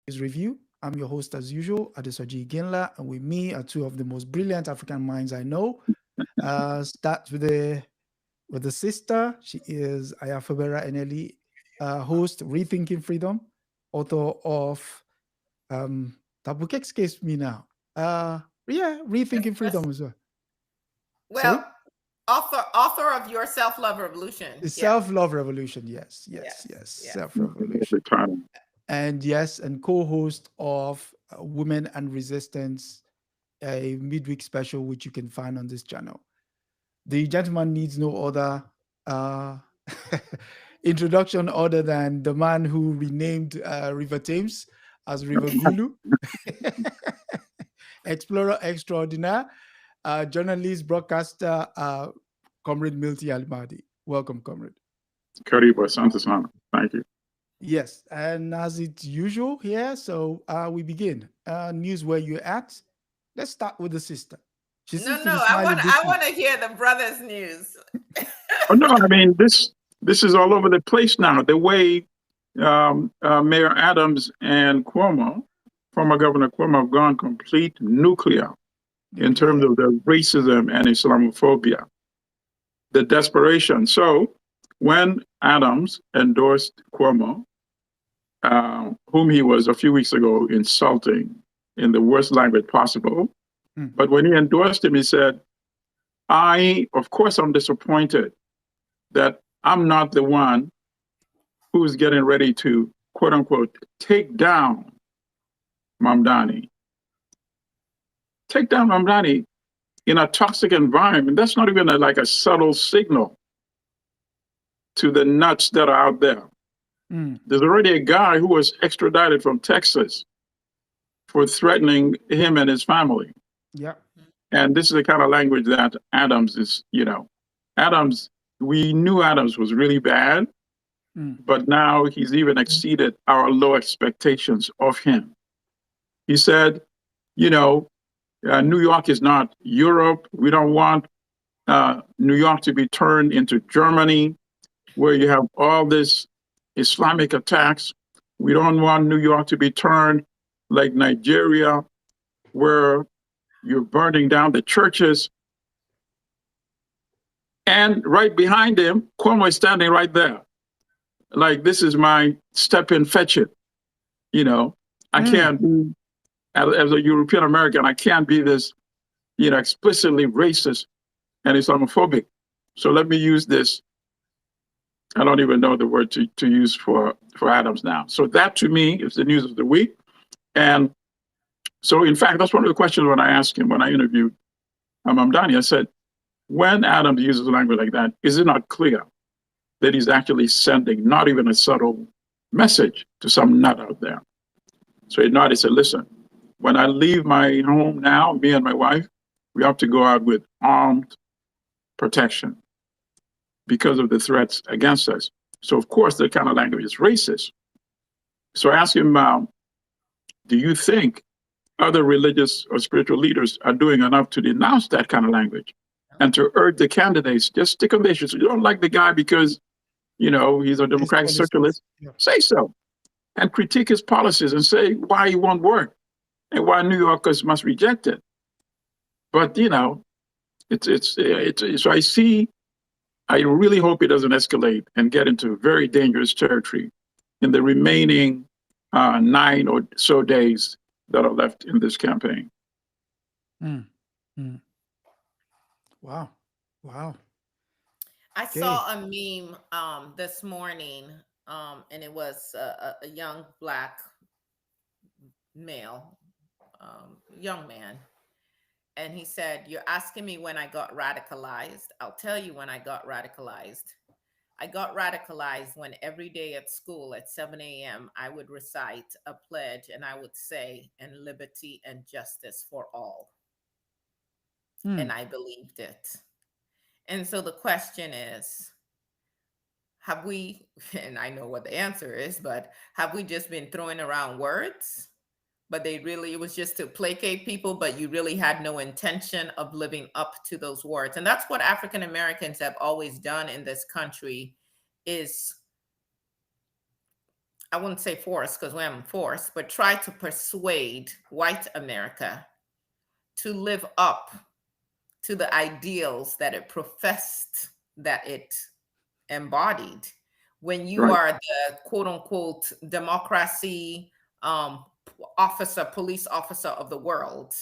News Review. I'm your host as usual, Adesoji Iginla, and with me are two of the most brilliant African minds I know. Start with the sister. She is Fubara Eneli, host Rethinking Freedom, author of that book escapes me now. Rethinking Freedom as well. Sorry? Well, author of Your Self-Love Revolution. The Yeah. Self-Love Revolution. Yes. Yes. Self-Revolution. And co-host of Women and Resistance, a midweek special which you can find on this channel. The gentleman needs no other uh, introduction other than the man who renamed River Thames as River Gulu, explorer extraordinaire, journalist, broadcaster, Comrade Milton Allimadi. Welcome, Comrade. Kariba Santasana. Thank you. Yes, and as it's usual here, so we begin. News where you're at. Let's start with the sister. She seems to be smiling this I week. want to hear the brothers' news. Oh no, I mean this is all over the place now. The way Mayor Adams and Cuomo, former Governor Cuomo, have gone complete nuclear in terms of the racism and Islamophobia, the desperation. So when Adams endorsed Cuomo, whom he was a few weeks ago insulting in the worst language possible, but when he endorsed him, he said, of course, I'm disappointed that I'm not the one who's getting ready to, quote unquote, take down Mamdani. Take down Mamdani in a toxic environment. That's not even like a subtle signal to the nuts that are out there. There's already a guy who was extradited from Texas for threatening him and his family. Yeah. And this is the kind of language that Adams is, Adams, we knew Adams was really bad, but now he's even exceeded our low expectations of him. He said, New York is not Europe. We don't want New York to be turned into Germany, where you have all this Islamic attacks. We don't want New York to be turned like Nigeria, where you're burning down the churches. And right behind him, Cuomo is standing right there. Like, this is my step in, fetch it. I can't be, as a European American, I can't be this, explicitly racist and Islamophobic. So let me use this. I don't even know the word to use for Adams now. So that to me is the news of the week. And so in fact, that's one of the questions when I asked him, when I interviewed Mamdani, I said, when Adams uses language like that, is it not clear that he's actually sending not even a subtle message to some nut out there? So he nodded, said, listen, when I leave my home now, me and my wife, we have to go out with armed protection because of the threats against us. So of course, that kind of language is racist. So I asked him, do you think other religious or spiritual leaders are doing enough to denounce that kind of language and to urge the candidates, just stick on the issue. So you don't like the guy because, he's a democratic socialist, say so. And critique his policies and say why he won't work and why New Yorkers must reject it. But, so I really hope it doesn't escalate and get into very dangerous territory in the remaining 9 or so days that are left in this campaign. Wow. I saw a meme this morning, and it was a young Black male, young man. And he said, you're asking me when I got radicalized. I'll tell you when I got radicalized. I got radicalized when every day at school at 7 a.m. I would recite a pledge and I would say, and liberty and justice for all. And I believed it. And so the question is, have we, and I know what the answer is, but have we just been throwing around words? But it was just to placate people, but you really had no intention of living up to those words. And that's what African Americans have always done in this country, is I wouldn't say force because we haven't forced, but try to persuade white America to live up to the ideals that it professed, that it embodied. When you Right. are the quote unquote democracy officer, police officer of the world,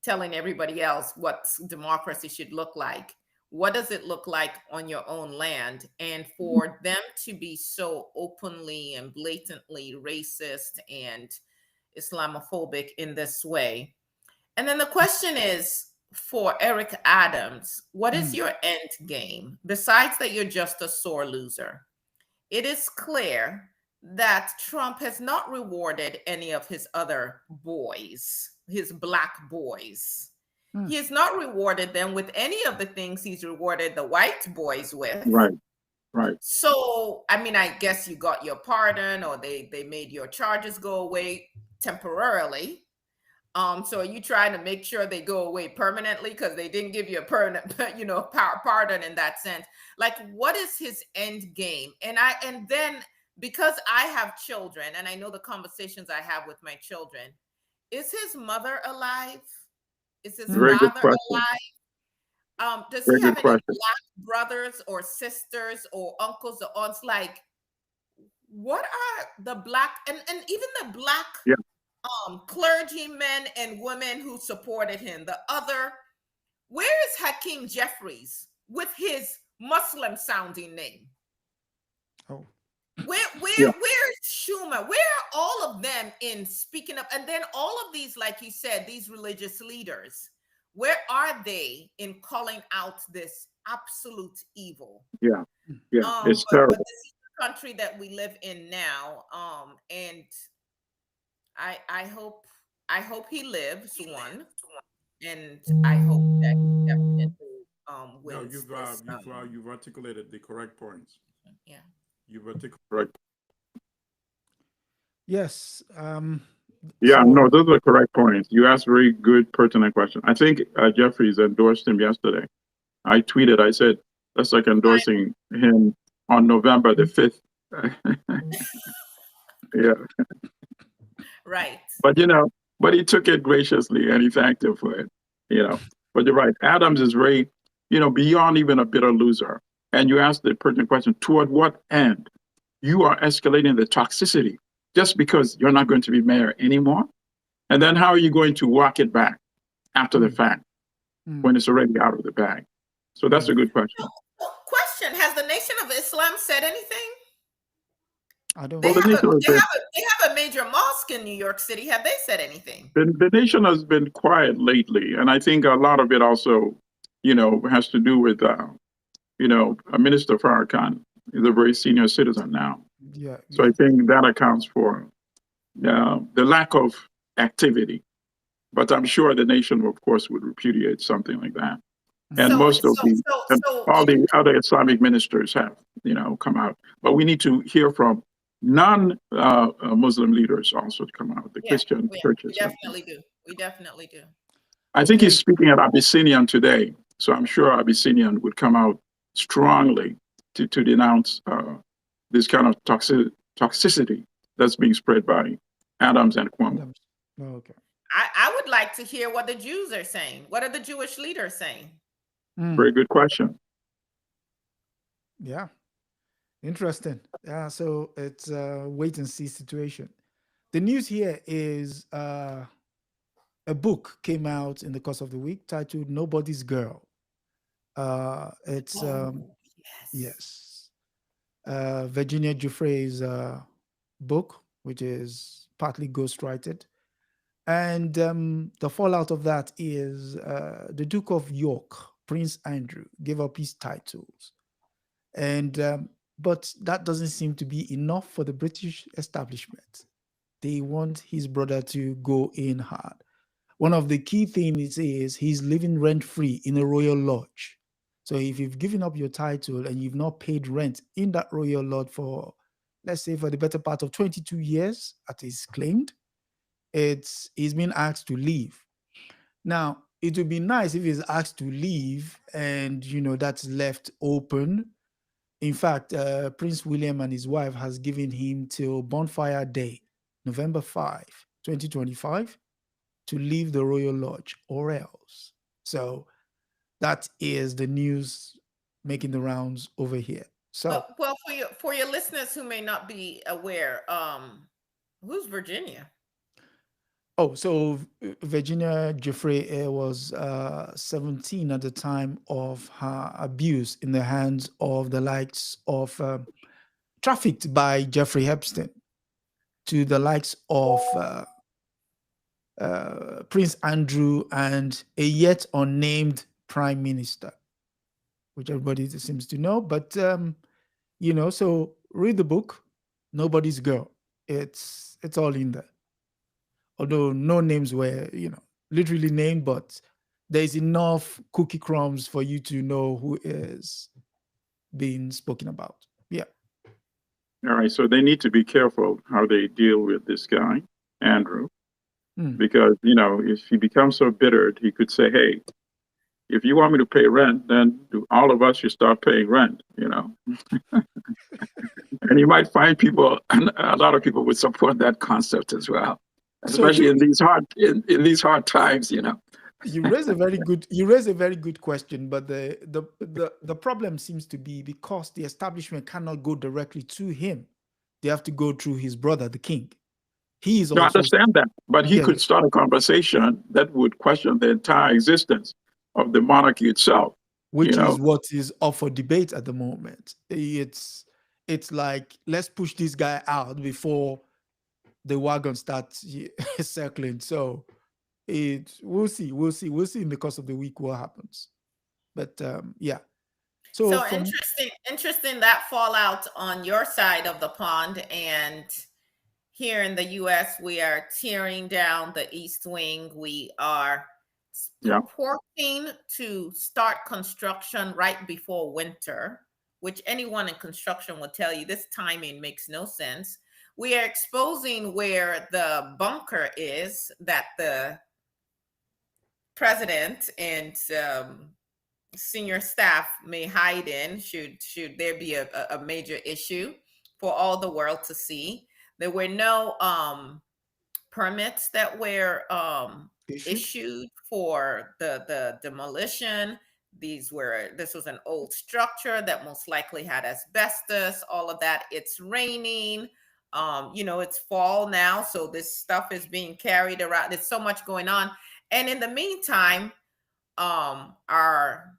telling everybody else what democracy should look like, what does it look like on your own land? And for them to be so openly and blatantly racist and Islamophobic in this way. And then the question is, for Eric Adams, what is your end game? Besides that, you're just a sore loser. It is clear that Trump has not rewarded any of his other boys, his black boys. He has not rewarded them with any of the things he's rewarded the white boys with. Right. Right. So, I mean, I guess you got your pardon, or they made your charges go away temporarily. So are you trying to make sure they go away permanently because they didn't give you a permanent, pardon in that sense? Like, what is his end game? And then because I have children and I know the conversations I have with my children, is his mother alive? Is his Very good father question. alive? Does Very he have good any question. black brothers or sisters or uncles or aunts? Like, what are the black and even the black Yeah. clergymen and women who supported him? The other, where is Hakeem Jeffries with his Muslim sounding name? Oh, Where's Schumer? Where are all of them in speaking up? And then all of these, like you said, these religious leaders, where are they in calling out this absolute evil? Yeah. Yeah. It's But terrible. this is the country that we live in now. And I hope he lives one, and I hope that he definitely No, wins this. you've articulated the correct points. Yeah. You've articulated. Correct. yes. Yeah, So- no, those are correct points. You asked a very good, pertinent question. I think Jeffries endorsed him yesterday. I tweeted, I said, that's like endorsing him on November the 5th. Yeah. Right. But, but he took it graciously and he thanked him for it, But you're right. Adams is very, beyond even a bitter loser. And you asked the pertinent question, toward what end? You are escalating the toxicity just because you're not going to be mayor anymore. And then how are you going to walk it back after the fact when it's already out of the bag? So that's a good question. Question: has the Nation of Islam said anything? I don't They know. have a major mosque in New York City. Have they said anything? The nation has been quiet lately. And I think a lot of it also, has to do with, Minister Farrakhan is a very senior citizen now. Yeah. So I think that accounts for the lack of activity. But I'm sure the nation, of course, would repudiate something like that. And all the other Islamic ministers have, come out. But we need to hear from non-Muslim leaders also to come out. The Christian churches. We definitely do. I think he's speaking at Abyssinian today. So I'm sure Abyssinian would come out strongly to denounce this kind of toxicity that's being spread by Adams and Cuomo. Oh, okay. I would like to hear what the Jews are saying. What are the Jewish leaders saying? Very good question. Yeah. Interesting. Yeah, so it's a wait and see situation. The news here is a book came out in the course of the week titled Nobody's Girl. It's Virginia Giuffre's book, which is partly ghostwrited. And the fallout of that is the Duke of York, Prince Andrew, gave up his titles. And but that doesn't seem to be enough for the British establishment. They want his brother to go in hard. One of the key things is he's living rent-free in a royal lodge. So if you've given up your title and you've not paid rent in that royal lodge for, let's say, for the better part of 22 years, as is claimed, he's been asked to leave. Now, it would be nice if he's asked to leave and, that's left open. In fact, Prince William and his wife has given him till Bonfire Day, November 5, 2025, to leave the Royal Lodge or else. So that is the news making the rounds over here. So, well, for your listeners who may not be aware, who's Virginia? oh, so Virginia Jeffrey was 17 at the time of her abuse in the hands of the likes of trafficked by Jeffrey Epstein to the likes of Prince Andrew and a yet unnamed prime minister, which everybody seems to know. But so read the book, Nobody's Girl. It's all in there. Although no names were, literally named, but there's enough cookie crumbs for you to know who is being spoken about. Yeah. All right. So they need to be careful how they deal with this guy, Andrew, because, if he becomes so bitter, he could say, hey, if you want me to pay rent, then all of us should start paying rent, And you might find a lot of people would support that concept as well, especially in these hard times, You raise a very good question, but the problem seems to be because the establishment cannot go directly to him. They have to go through his brother, the king. He is also. I understand that, but he could start a conversation that would question the entire existence of the monarchy itself. Which is what is up for debate at the moment. It's like, let's push this guy out before the wagon starts circling. So we'll see in the course of the week what happens. But yeah. So interesting that fallout on your side of the pond, and here in the US we are tearing down the East Wing. We are purporting to start construction right before winter, which anyone in construction will tell you this timing makes no sense. We are exposing where the bunker is that the president and senior staff may hide in should there be a major issue for all the world to see. There were no permits that were issued for the demolition. This was an old structure that most likely had asbestos, all of that. It's raining. It's fall now, so this stuff is being carried around. There's so much going on. And in the meantime, our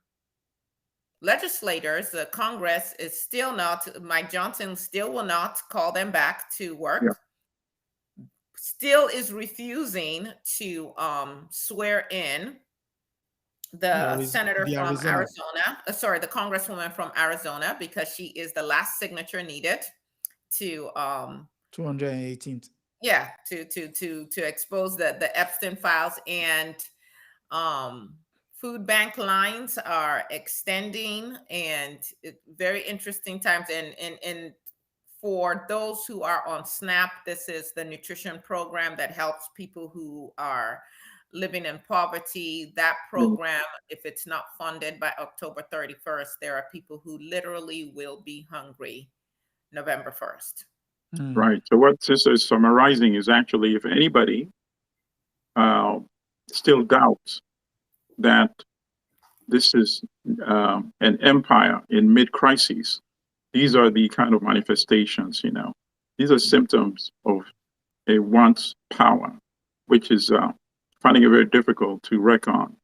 legislators, the Congress is still not, Mike Johnson still will not call them back to work. Yeah. Still is refusing to swear in the senator from Arizona. The congresswoman from Arizona, because she is the last signature needed to 218th. Yeah, to expose the Epstein files. And food bank lines are extending, and very interesting times. And for those who are on SNAP, this is the nutrition program that helps people who are living in poverty. That program, if it's not funded by October 31st, there are people who literally will be hungry November 1st. Right. So what Sister is summarizing is actually, if anybody still doubts that this is an empire in mid-crisis, these are the kind of manifestations, These are symptoms of a once power, which is finding it very difficult to reckon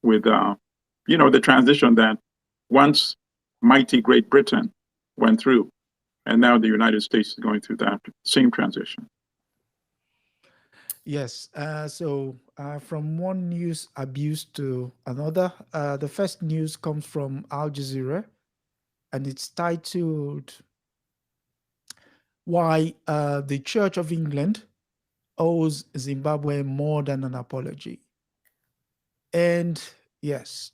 with, the transition that once mighty Great Britain went through. And now the United States is going through that same transition. Yes. So from one news abuse to another, the first news comes from Al Jazeera, and it's titled, "Why the Church of England Owes Zimbabwe More Than an Apology." And yes,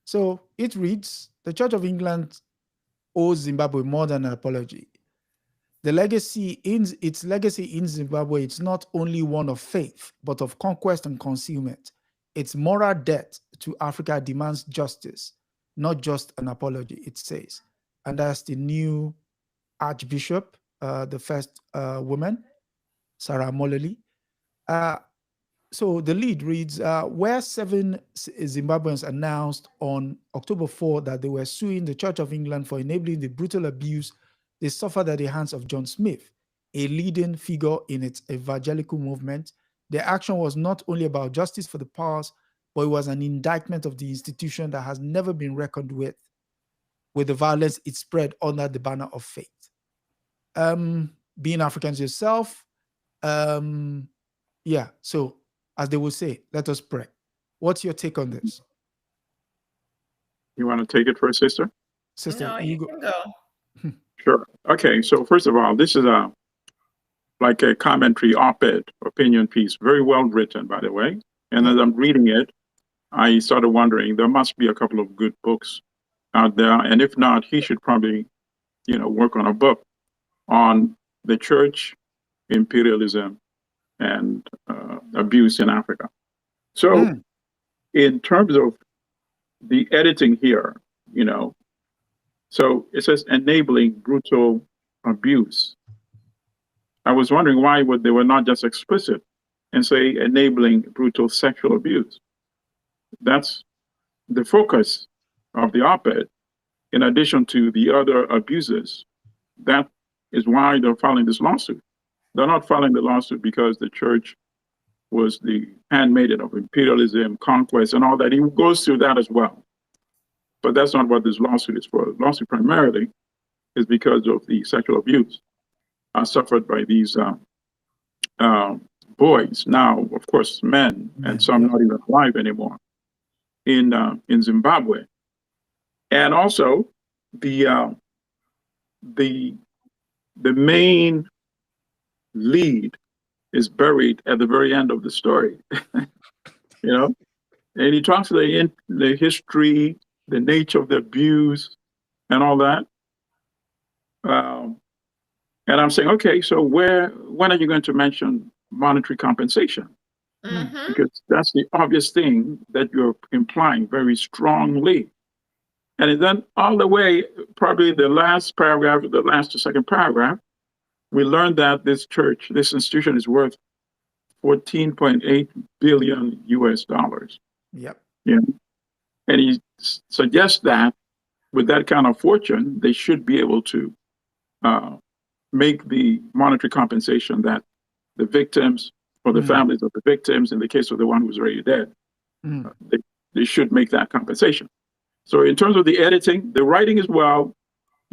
so it reads, "The Church of England owes Zimbabwe more than an apology. Its legacy in Zimbabwe, it's not only one of faith, but of conquest and concealment. Its moral debt to Africa demands justice, not just an apology," it says. and that's the new Archbishop, the first woman, Sarah Mololi. So the lead reads, where 7 Zimbabweans announced on October 4 that they were suing the Church of England for enabling the brutal abuse they suffered at the hands of John Smith, a leading figure in its evangelical movement. Their action was not only about justice for the past, but it was an indictment of the institution that has never been reckoned with the violence it spread under the banner of faith. Being Africans yourself, yeah, so as they will say, let us pray. What's your take on this? You want to take it first, sister? Sister, No, you can go. Sure. Okay. So first of all, this is like a commentary op-ed opinion piece, very well written, by the way. And as I'm reading it, I started wondering there must be a couple of good books out there, and if not, he should probably, work on a book on the church, imperialism, and abuse in Africa. So, in terms of the editing here, so it says enabling brutal abuse. I was wondering why they were not just explicit and say enabling brutal sexual abuse. That's the focus of the op-ed, in addition to the other abuses. That is why they're filing this lawsuit. They're not filing the lawsuit because the church was the handmaiden of imperialism, conquest, and all that. He goes through that as well. But that's not what this lawsuit is for. The lawsuit primarily is because of the sexual abuse suffered by these boys, now, of course, men, and some not even alive anymore, in Zimbabwe. And also, the main lead is buried at the very end of the story, and he talks about the history, the nature of the abuse, and all that. And I'm saying, okay, so when are you going to mention monetary compensation? Because that's the obvious thing that you're implying very strongly. And then all the way, probably the last paragraph, the last to second paragraph, we learned that this church, this institution is worth $14.8 billion US. Yep. And he suggests that with that kind of fortune, they should be able to make the monetary compensation that the victims or the families of the victims, in the case of the one who's already dead, they should make that compensation. So in terms of the editing, the writing as well,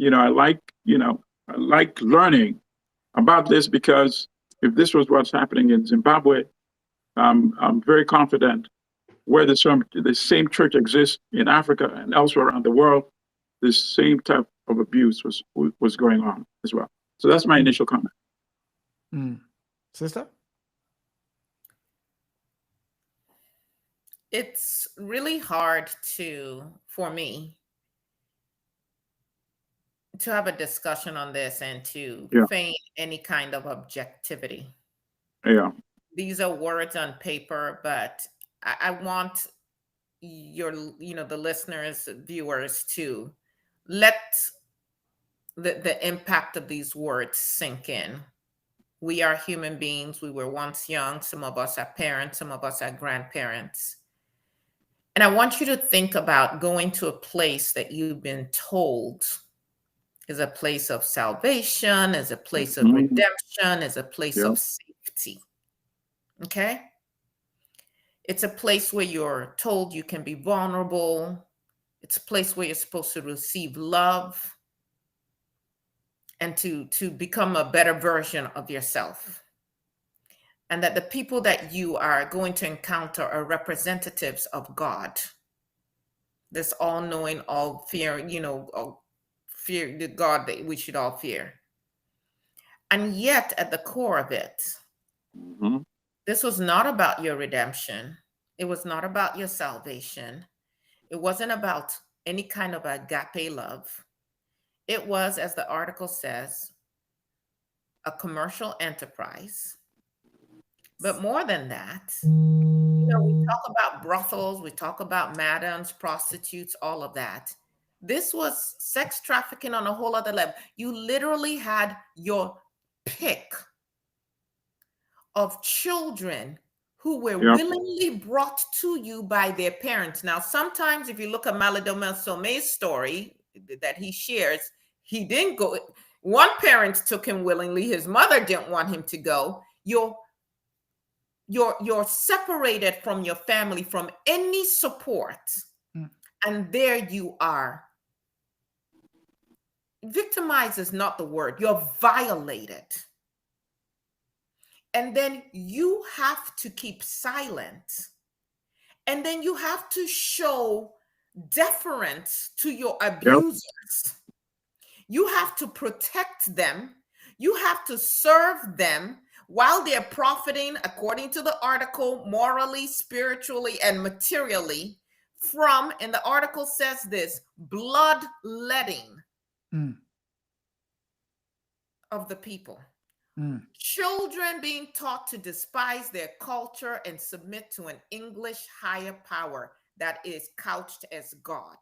I like learning about this, because if this was what's happening in Zimbabwe, I'm very confident where the same church exists in Africa and elsewhere around the world, this same type of abuse was going on as well. So that's my initial comment. Sister? It's really hard for me to have a discussion on this and to feign any kind of objectivity. Yeah. These are words on paper, but I want the listeners, viewers, to let the impact of these words sink in. We are human beings. We were once young. Some of us are parents. Some of us are grandparents. And I want you to think about going to a place that you've been told is a place of salvation, is a place of redemption, is a place of safety. Okay? It's a place where you're told you can be vulnerable. It's a place where you're supposed to receive love and to become a better version of yourself. And that the people that you are going to encounter are representatives of God. This all-knowing, all-fear, fear the God that we should all fear. And yet, at the core of it, this was not about your redemption. It was not about your salvation. It wasn't about any kind of agape love. It was, as the article says, a commercial enterprise. But more than that, we talk about brothels, we talk about madams, prostitutes, all of that. This was sex trafficking on a whole other level. You literally had your pick of children who were willingly brought to you by their parents. Now, sometimes if you look at Malidoma Some's story that he shares, he didn't go. One parent took him willingly. His mother didn't want him to go. You're separated from your family, from any support. And there you are. Victimized is not the word. You're violated. And then you have to keep silent. And then you have to show deference to your abusers. You have to protect them. You have to serve them while they're profiting, according to the article, morally, spiritually, and materially from, and the article says this, bloodletting of the people. Children being taught to despise their culture and submit to an English higher power that is couched as God.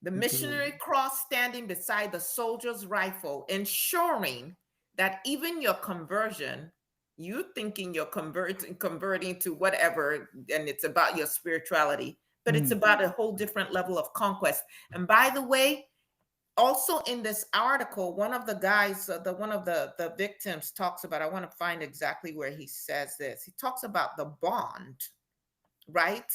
The missionary cross standing beside the soldier's rifle, ensuring that even your conversion, you thinking you're converting to whatever, and it's about your spirituality, but it's about a whole different level of conquest. And by the way, also in this article, one of the guys, one of the victims talks about, I want to find exactly where he says this. He talks about the bond, right?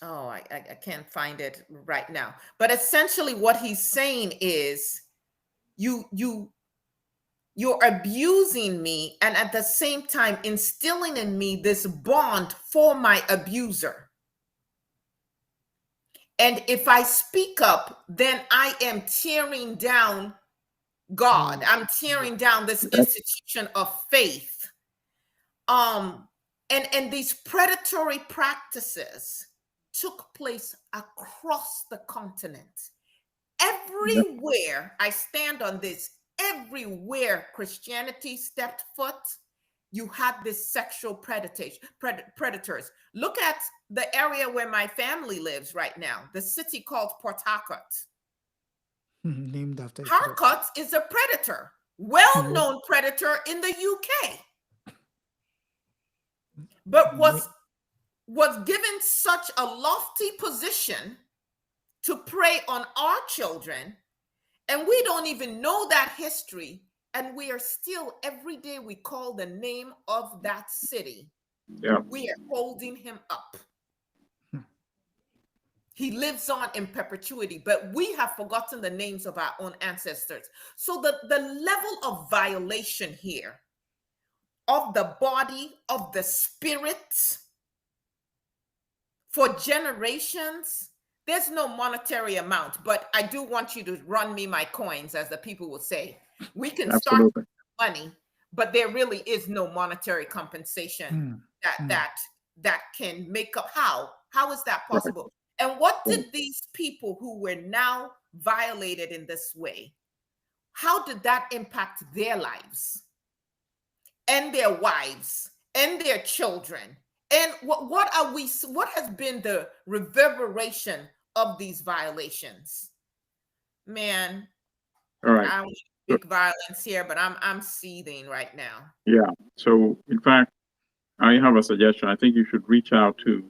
Oh, I can't find it right now. But essentially what he's saying is you're abusing me and at the same time instilling in me this bond for my abuser. And if I speak up, then I am tearing down God. I'm tearing down this institution of faith. And these predatory practices took place across the continent. Everywhere, I stand on this, everywhere Christianity stepped foot, you had this sexual predators. Look at the area where my family lives right now, the city called Port Harcourt. Named after Harcourt is a predator, well-known predator in the UK. But was given such a lofty position to prey on our children, and we don't even know that history, and we are still, every day we call the name of that city. We are holding him up. He lives on in perpetuity, but we have forgotten the names of our own ancestors. So the level of violation here of the body, of the spirit, for generations, there's no monetary amount, but I do want you to run me my coins, as the people will say. We can start with money, but there really is no monetary compensation that can make up. How is that possible? And what did these people who were now violated in this way, how did that impact their lives and their wives and their children? And what has been the reverberation of these violations? Man, all right. I want big violence here, but I'm seething right now. Yeah. So in fact, I have a suggestion. I think you should reach out to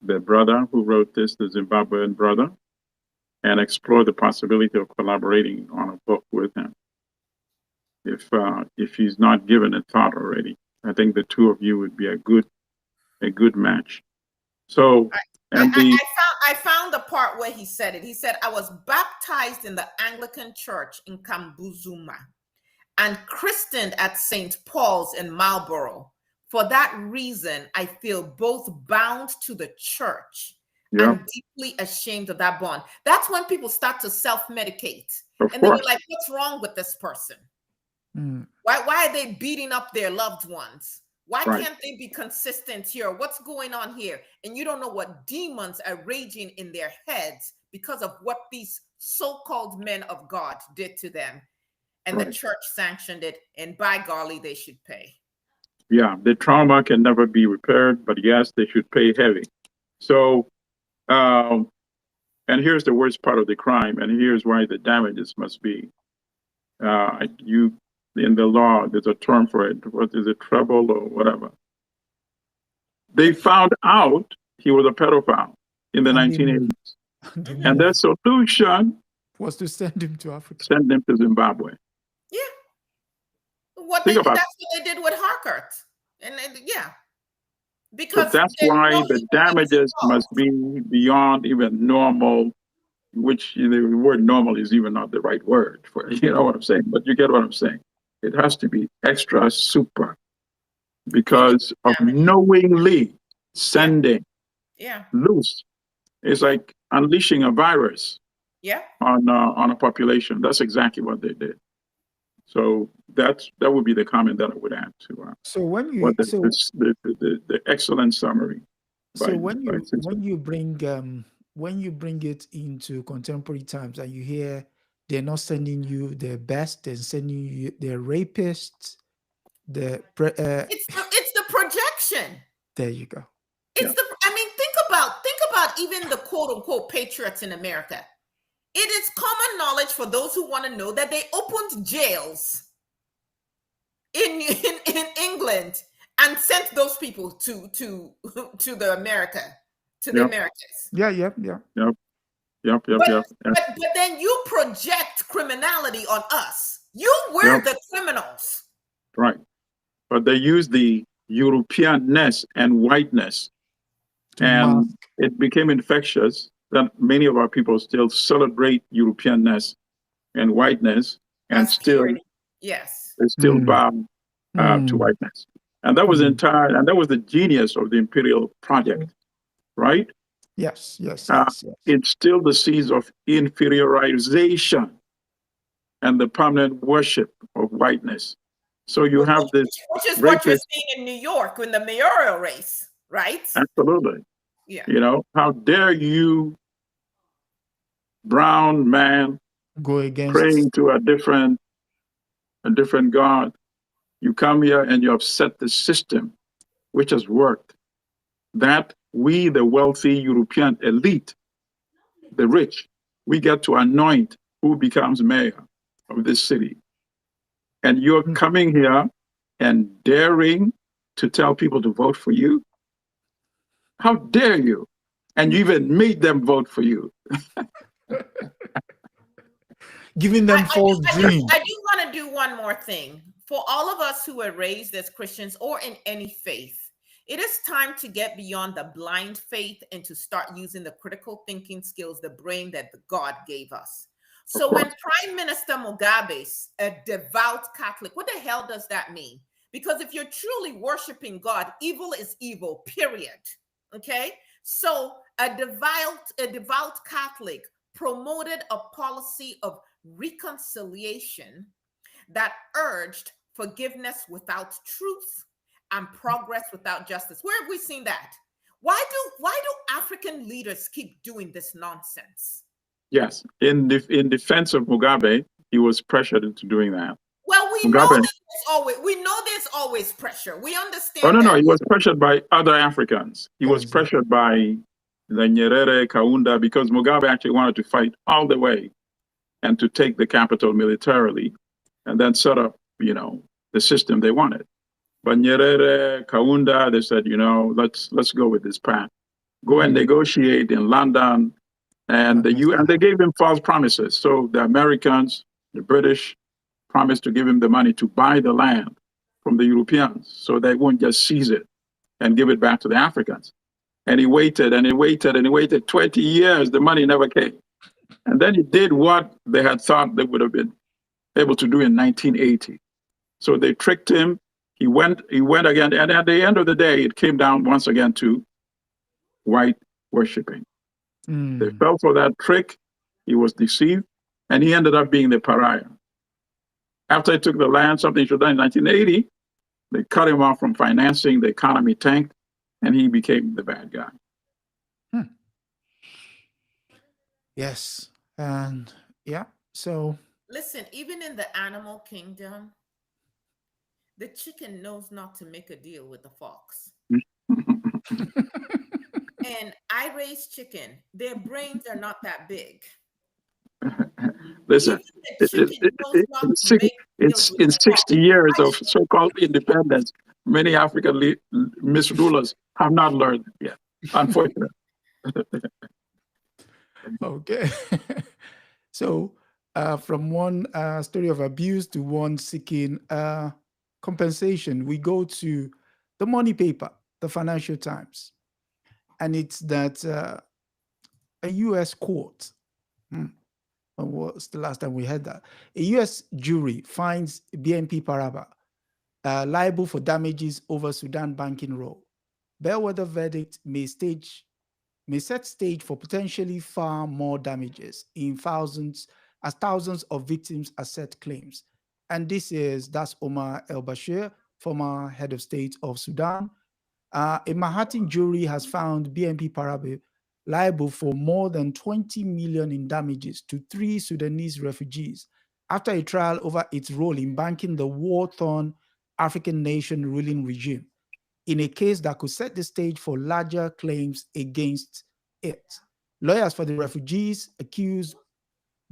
the brother who wrote this, the Zimbabwean brother, and explore the possibility of collaborating on a book with him. If he's not given a thought already, I think the two of you would be a good match. So, I found the part where he said it. He said, I was baptized in the Anglican church in Kambuzuma and christened at St. Paul's in Marlborough. For that reason, I feel both bound to the church and deeply ashamed of that bond. That's when people start to self-medicate. And then you're like, what's wrong with this person? Why are they beating up their loved ones? Why can't they be consistent here? What's going on here? And you don't know what demons are raging in their heads because of what these so-called men of God did to them. And the church sanctioned it, and by golly, they should pay. Yeah, the trauma can never be repaired, but yes, they should pay heavy. So And here's the worst part of the crime, and here's why the damages must be. You in the law, there's a term for it. What is it, treble or whatever? They found out he was a pedophile in the 1980s, and their solution was to send him to Africa. Send him to Zimbabwe. Yeah. That's what they did with Harcourt. And yeah. Because so that's why the damages must be beyond even normal, which the word normal is even not the right word for it. You know what I'm saying? But you get what I'm saying. It has to be extra super because of knowingly sending loose. It's like unleashing a virus on a population. That's exactly what they did. So that would be the comment that I would add to. So when you the excellent summary. So when you bring it into contemporary times and you hear they're not sending you their best, they're sending you their rapists. It's the projection. There you go. Think about even the quote unquote patriots in America. It is common knowledge for those who want to know that they opened jails in England and sent those people to the Americas. Yep. But then you project criminality on us. You were the criminals. Right. But they use the Europeanness and whiteness. And it became infectious that many of our people still celebrate Europeanness and whiteness and still bow to whiteness. And that was and that was the genius of the imperial project, right? Yes. It's still the seeds of inferiorization and the permanent worship of whiteness. So you have this, which is what you're seeing in New York in the mayoral race, right? Absolutely. Yeah. You know, how dare you, brown man, go against praying to a different God? You come here and you upset the system, which has worked. That we, the wealthy European elite, the rich, we get to anoint who becomes mayor of this city. And you're coming here and daring to tell people to vote for you? How dare you? And you even made them vote for you. Giving them false dreams. I do want to do one more thing. For all of us who were raised as Christians or in any faith, it is time to get beyond the blind faith and to start using the critical thinking skills, the brain that God gave us. So when Prime Minister Mugabe's a devout Catholic, what the hell does that mean? Because if you're truly worshiping God, evil is evil, period. Okay? So a devout Catholic promoted a policy of reconciliation that urged forgiveness without truth and progress without justice. Where have we seen that? Why do African leaders keep doing this nonsense? Yes, in defense of Mugabe, he was pressured into doing that. Well, we know there's always pressure. We understand. No, he was pressured by other Africans. He was pressured by the Nyerere, Kaunda, because Mugabe actually wanted to fight all the way and to take the capital militarily and then set up, the system they wanted. But Nyerere, Kaunda, they said, let's go with this path. Go and negotiate in London. And they gave him false promises. So the Americans, the British, promised to give him the money to buy the land from the Europeans so they won't just seize it and give it back to the Africans. And he waited and he waited and he waited 20 years. The money never came. And then he did what they had thought they would have been able to do in 1980. So they tricked him. He went again. And at the end of the day, it came down once again to white worshiping. They fell for that trick. He was deceived, and he ended up being the pariah. After he took the land, something he should have done in 1980, they cut him off from financing, the economy tanked, and he became the bad guy. Yes, and so... Listen, even in the animal kingdom, the chicken knows not to make a deal with the fox. And I raise chicken. Their brains are not that big. Listen, Even the chicken knows not to make meals with in the pot. 60 years of so-called independence, many African misrulers have not learned yet, unfortunately. Okay. So from one story of abuse to one seeking compensation, we go to the money paper, the Financial Times. And it's that a U.S. court, when was the last time we had that? A U.S. jury finds BNP Paribas liable for damages over Sudan banking row. Bellwether verdict may set stage for potentially far more damages in thousands of victims assert claims. And that's Omar el-Bashir, former head of state of Sudan. A Manhattan jury has found BNP Paribas liable for more than 20 million in damages to 3 Sudanese refugees after a trial over its role in banking the war-torn African nation ruling regime, in a case that could set the stage for larger claims against it. Lawyers for the refugees accused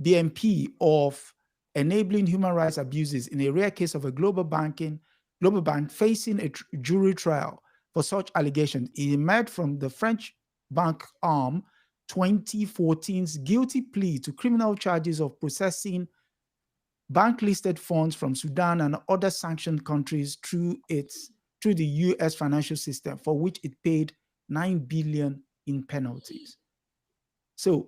BNP of enabling human rights abuses in a rare case of a global bank facing a jury trial for such allegations. It emerged from the French bank arm 2014's guilty plea to criminal charges of processing bank-listed funds from Sudan and other sanctioned countries through the U.S. financial system, for which it paid $9 billion in penalties. So,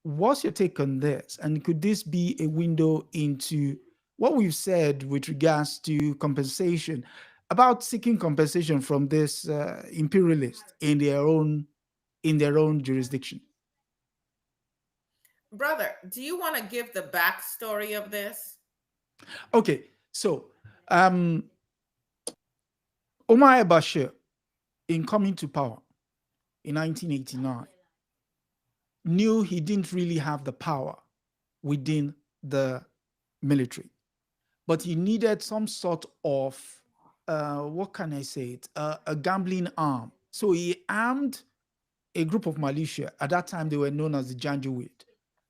what's your take on this? And could this be a window into what we've said with regards to compensation, about seeking compensation from this imperialist in their own jurisdiction? Brother, do you want to give the backstory of this? Okay, so Omar al-Bashir, in coming to power in 1989, knew he didn't really have the power within the military, but he needed some sort of, what can I say it, a gambling arm. So he armed a group of militia. At that time, they were known as the Janjaweed.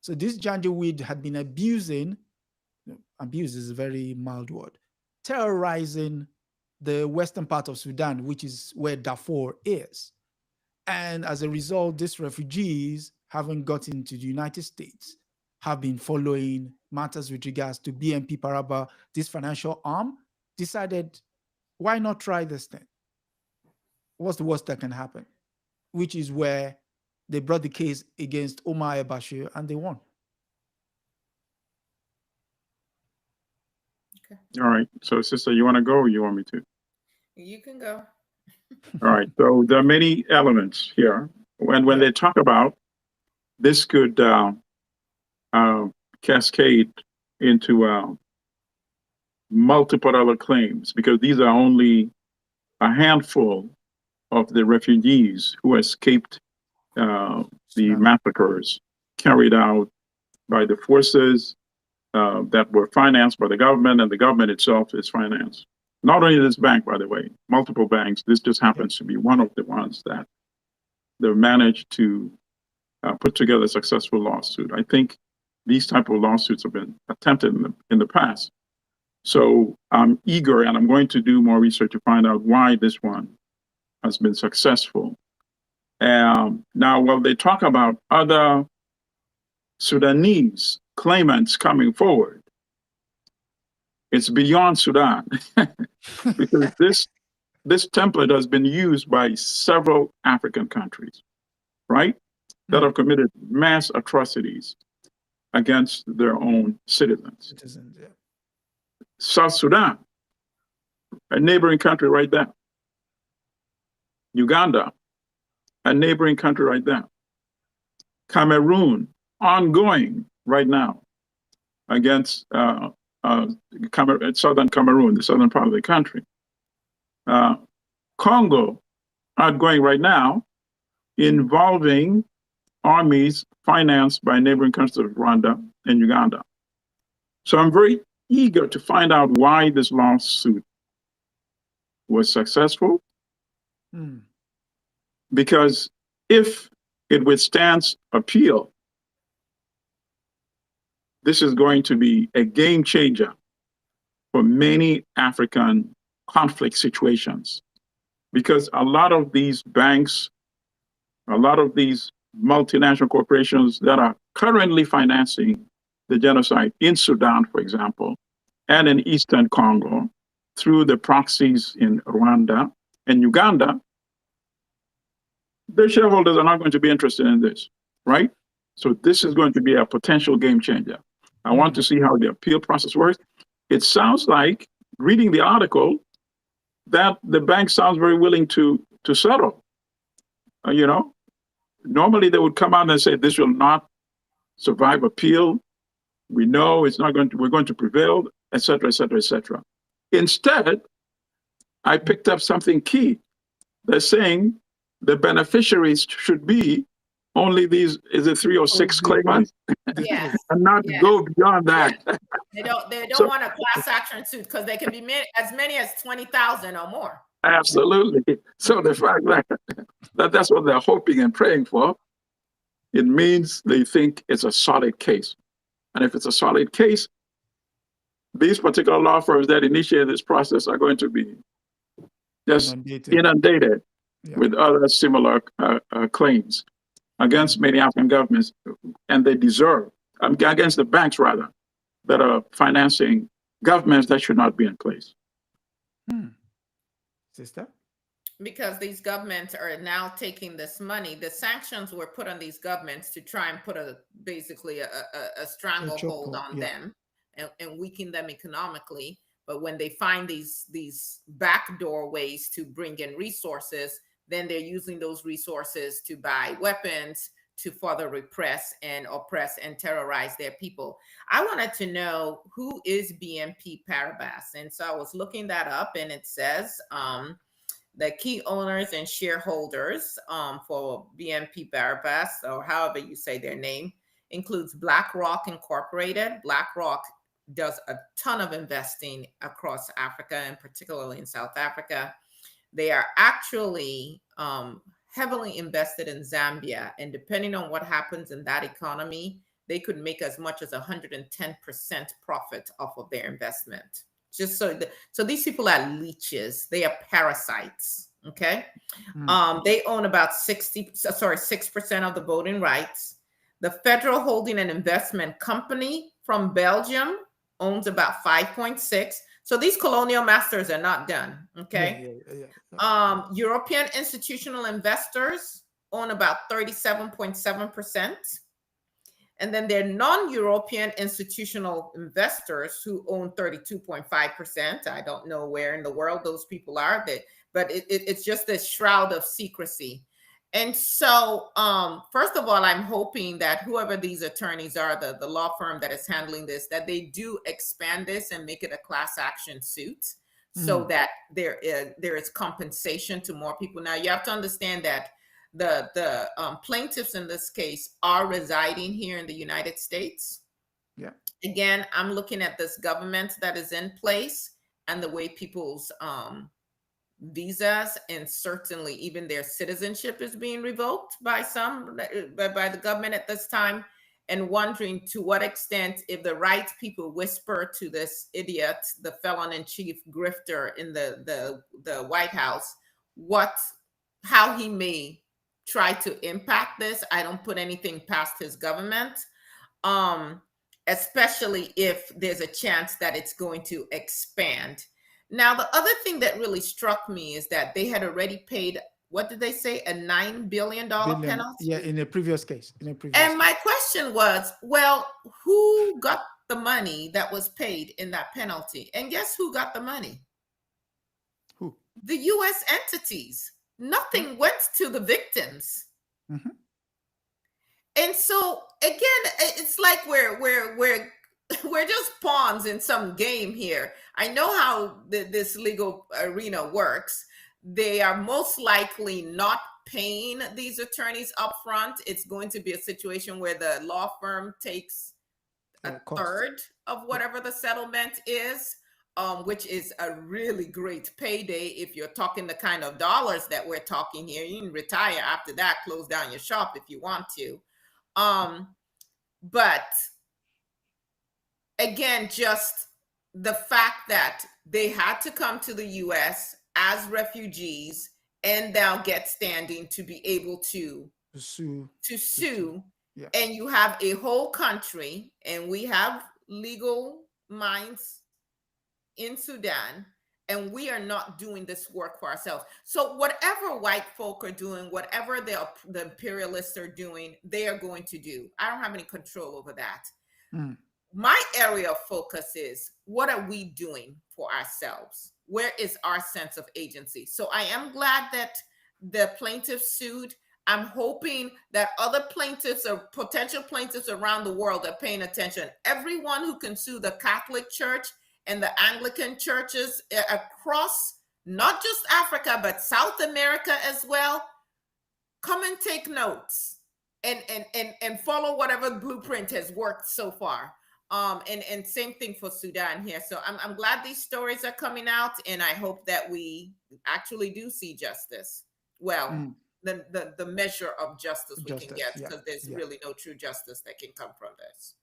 So this Janjaweed had been abuse is a very mild word, terrorizing the western part of Sudan, which is where Darfur is. And as a result, these refugees, having gotten to the United States, have been following matters with regards to BNP Paribas, this financial arm, decided, why not try this thing? What's the worst that can happen? Which is where they brought the case against Omar al-Bashir and they won. Okay. All right. So, sister, you want to go or you want me to? You can go. All right. So there are many elements here. When they talk about this could cascade into multiple other claims, because these are only a handful of the refugees who escaped the massacres carried out by the forces that were financed by the government, and the government itself is financed. Not only this bank, by the way, multiple banks. This just happens to be one of the ones that they managed to put together a successful lawsuit. I think these type of lawsuits have been attempted in the past. So I'm eager, and I'm going to do more research to find out why this one has been successful. Now, while they talk about other Sudanese claimants coming forward, it's beyond Sudan because this template has been used by several African countries, right, that have committed mass atrocities against their own citizens. Yeah. South Sudan, a neighboring country right there. Uganda, a neighboring country right there. Cameroon, ongoing right now against southern Cameroon, the southern part of the country. Congo, outgoing right now, involving armies financed by neighboring countries of Rwanda and Uganda. So I'm very eager to find out why this lawsuit was successful, because if it withstands appeal, this is going to be a game changer for many African conflict situations, because a lot of these banks, a lot of these multinational corporations that are currently financing the genocide in Sudan, for example, and in Eastern Congo, through the proxies in Rwanda and Uganda, their shareholders are not going to be interested in this, right? So this is going to be a potential game changer. I want to see how the appeal process works. It sounds like, reading the article, that the bank sounds very willing to settle. You know, normally they would come out and say, this will not survive appeal. We know it's not going to, we're going to prevail, et cetera, et cetera, et cetera. Instead, I picked up something key. They're saying the beneficiaries should be only these, is it 3 or 6 claimants? Yes. And not Yes. go beyond that. They don't So- want a class action suit because they can be as many as 20,000 or more. Absolutely. So the fact that that's what they're hoping and praying for, it means they think it's a solid case. And if it's a solid case, these particular law firms that initiate this process are going to be just inundated with other similar claims against many African governments, and they deserve, against the banks rather, that are financing governments that should not be in place. Sister? Because these governments are now taking this money. The sanctions were put on these governments to try and put basically a stranglehold on them and weaken them economically. But when they find these backdoor ways to bring in resources, then they're using those resources to buy weapons to further repress and oppress and terrorize their people. I wanted to know, who is BNP Paribas? And so I was looking that up, and it says the key owners and shareholders for BNP Paribas, or however you say their name, includes BlackRock Incorporated. BlackRock does a ton of investing across Africa, and particularly in South Africa. They are actually heavily invested in Zambia, and depending on what happens in that economy, they could make as much as 110% profit off of their investment. Just so these people are leeches, they are parasites. Okay. They own about 6% of the voting rights. The Federal Holding and Investment Company from Belgium owns about 5.6%. So these colonial masters are not done. Okay. European institutional investors own about 37.7%. And then there are non-European institutional investors who own 32.5%. I don't know where in the world those people are, but it's just a shroud of secrecy. And so, first of all, I'm hoping that whoever these attorneys are, the law firm that is handling this, that they do expand this and make it a class action suit so that there is compensation to more people. Now, you have to understand that the plaintiffs in this case are residing here in the United States. Yeah. Again, I'm looking at this government that is in place and the way people's visas and certainly even their citizenship is being revoked by the government at this time, and wondering to what extent, if the right people whisper to this idiot, the felon-in-chief grifter in the White House, how he may try to impact this. I don't put anything past his government, especially if there's a chance that it's going to expand. Now, the other thing that really struck me is that they had already paid, what did they say, a $9 billion penalty? Yeah, in a previous case. And my question was, well, who got the money that was paid in that penalty? And guess who got the money? Who? The U.S. entities. Nothing went to the victims. Mm-hmm. And so, again, it's like we're just pawns in some game here. I know how this legal arena works. They are most likely not paying these attorneys up front. It's going to be a situation where the law firm takes a third of whatever the settlement is. which is a really great payday if you're talking the kind of dollars that we're talking here. You can retire after that, close down your shop if you want to. But again, just the fact that they had to come to the US as refugees and now get standing to be able to sue. Yeah. And you have a whole country, and we have legal minds in Sudan, and we are not doing this work for ourselves. So whatever white folk are doing, whatever the imperialists are doing, they are going to do. I don't have any control over that. My area of focus is, what are we doing for ourselves? Where is our sense of agency? So I am glad that the plaintiff sued. I'm hoping that other plaintiffs or potential plaintiffs around the world are paying attention. Everyone who can sue the Catholic Church and the Anglican churches across not just Africa, but South America as well, come and take notes and follow whatever blueprint has worked so far. And same thing for Sudan here. So I'm glad these stories are coming out, and I hope that we actually do see justice. Well, the measure of justice we can get, because there's really no true justice that can come from this.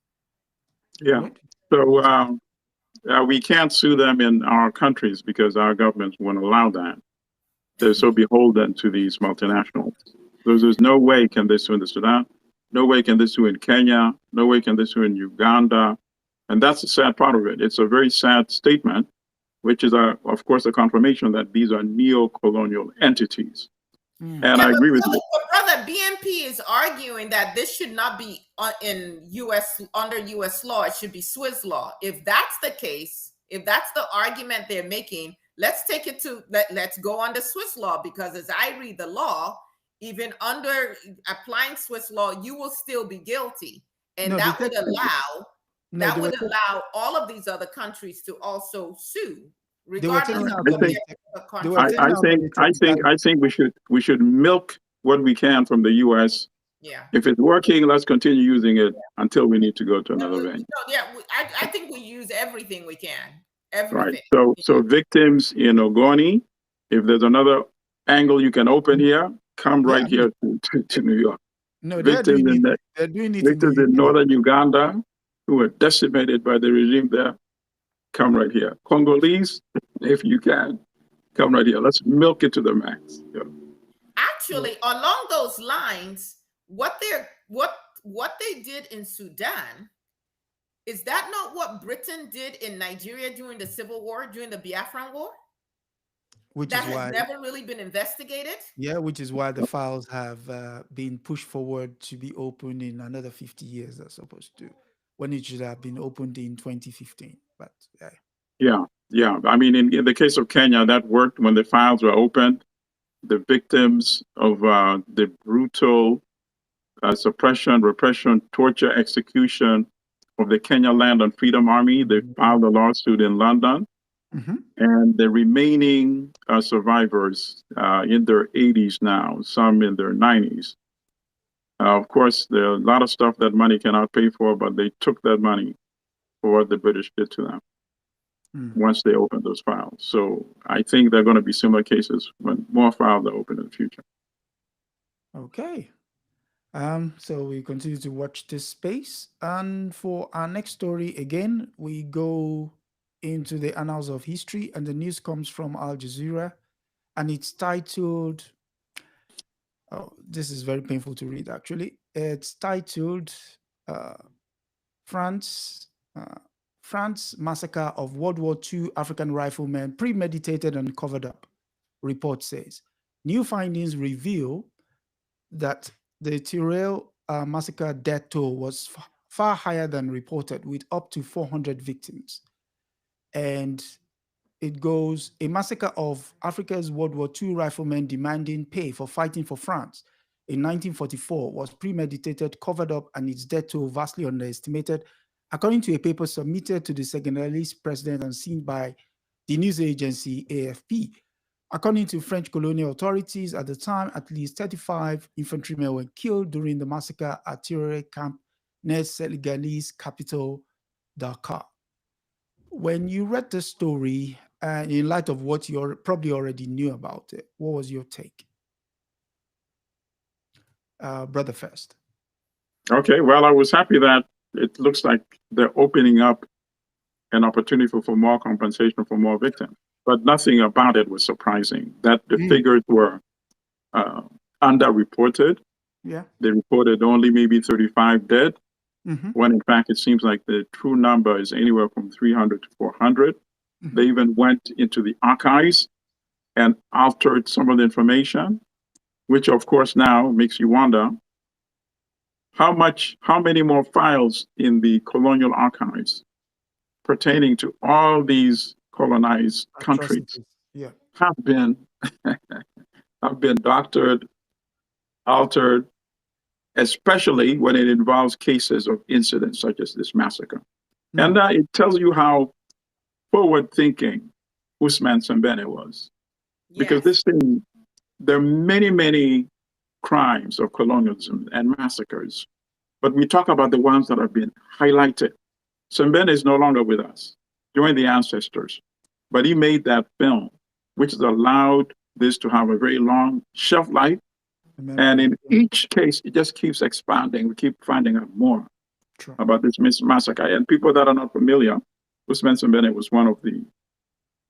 Yeah. So we can't sue them in our countries because our governments won't allow that. They're so beholden to these multinationals. There's no way can they sue in the Sudan. No way can they sue in Kenya. No way can they sue in Uganda. And that's the sad part of it. It's a very sad statement, which is, of course, a confirmation that these are neo-colonial entities. And I agree with you. Brother, BNP is arguing that this should not be in under U.S. law. It should be Swiss law. If that's the case, if that's the argument they're making, let's take it to, let's go under Swiss law, because as I read the law, even under applying Swiss law, you will still be guilty. And that would allow all of these other countries to also sue, regardless of I think we should milk what we can from the US. Yeah. If it's working, let's continue using it until we need to go to another venue. I think we use everything we can. Everything. Right. So victims in Ogoni, if there's another angle you can open here, come right here to New York. No, victims they're doing it victims in northern Uganda who were decimated by the regime there, come right here. Congolese, if you can, come right here. Let's milk it to the max. Yeah. Actually, along those lines, what they did in Sudan, is that not what Britain did in Nigeria during the Civil War, during the Biafran War? Which that is has why, never really been investigated? Yeah, which is why the files have been pushed forward to be opened in another 50 years, as opposed to when it should have been opened in 2015. But yeah. I mean, in the case of Kenya, that worked when the files were opened. The victims of the brutal suppression, repression, torture, execution of the Kenya Land and Freedom Army, they filed a lawsuit in London. And the remaining survivors in their 80s now, some in their 90s. Of course, there are a lot of stuff that money cannot pay for, but they took that money for what the British did to them once they opened those files. So I think there are going to be similar cases when more files are open in the future. Okay. So we continue to watch this space. And for our next story, again, we go into the annals of history, and the news comes from Al Jazeera, and it's titled, this is very painful to read, actually. It's titled France Massacre of World War II African Riflemen Premeditated and Covered Up, report says. New findings reveal that the Thiaroye massacre death toll was far higher than reported, with up to 400 victims. And it goes, a massacre of Africa's World War II riflemen demanding pay for fighting for France in 1944 was premeditated, covered up, and its death toll vastly underestimated, according to a paper submitted to the Senegalese president and seen by the news agency AFP. According to French colonial authorities at the time, at least 35 infantrymen were killed during the massacre at Thiaroye camp near Senegalese capital, Dakar. when you read the story, and in light of what you probably already knew about it, what was your take? Brother first. Okay, well, I was happy that it looks like they're opening up an opportunity for more compensation for more victims. But nothing about it was surprising. That the figures were underreported. Yeah. They reported only maybe 35 dead, Mm-hmm. when in fact it seems like the true number is anywhere from 300 to 400. Mm-hmm. They even went into the archives and altered some of the information, which of course now makes you wonder how many more files in the colonial archives pertaining to all these colonized countries Atrocities. Yeah. have been doctored, altered, especially when it involves cases of incidents such as this massacre. And it tells you how forward-thinking Usman Sembene was. Because Yes. this thing, there are many, many crimes of colonialism and massacres, but we talk about the ones that have been highlighted. Sembene is no longer with us, joined the ancestors, but he made that film, which has allowed this to have a very long shelf life. And in each case, it just keeps expanding. We keep finding out more about this massacre. And people that are not familiar, Usman Sembene was one of the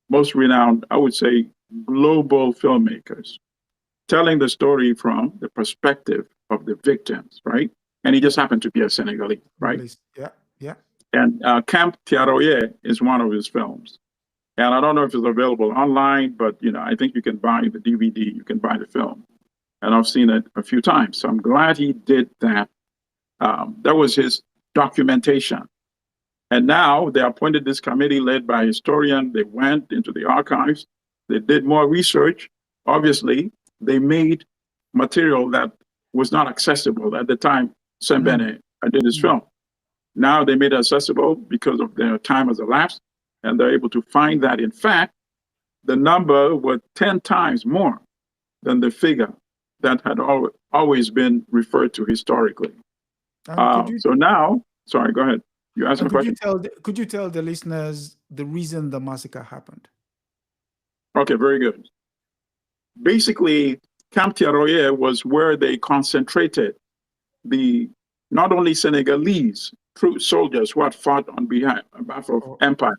most renowned, I would say, global filmmakers, telling the story from the perspective of the victims, right? And he just happened to be a Senegalese, right? Yeah, yeah. And Camp Thiaroye is one of his films. And I don't know if it's available online, but I think you can buy the DVD, you can buy the film. And I've seen it a few times. So I'm glad he did that. That was his documentation. And now they appointed this committee led by a historian. They went into the archives. They did more research. Obviously, they made material that was not accessible at the time Sembene did his film. Now they made it accessible because of their time has elapsed, and they're able to find that, in fact, the number was 10 times more than the figure that had always been referred to historically. So now, sorry, go ahead. You asked me a question. Could you tell the listeners the reason the massacre happened? Okay, very good. Basically, Camp Thiaroye was where they concentrated the not only Senegalese troop soldiers who had fought on behalf of empire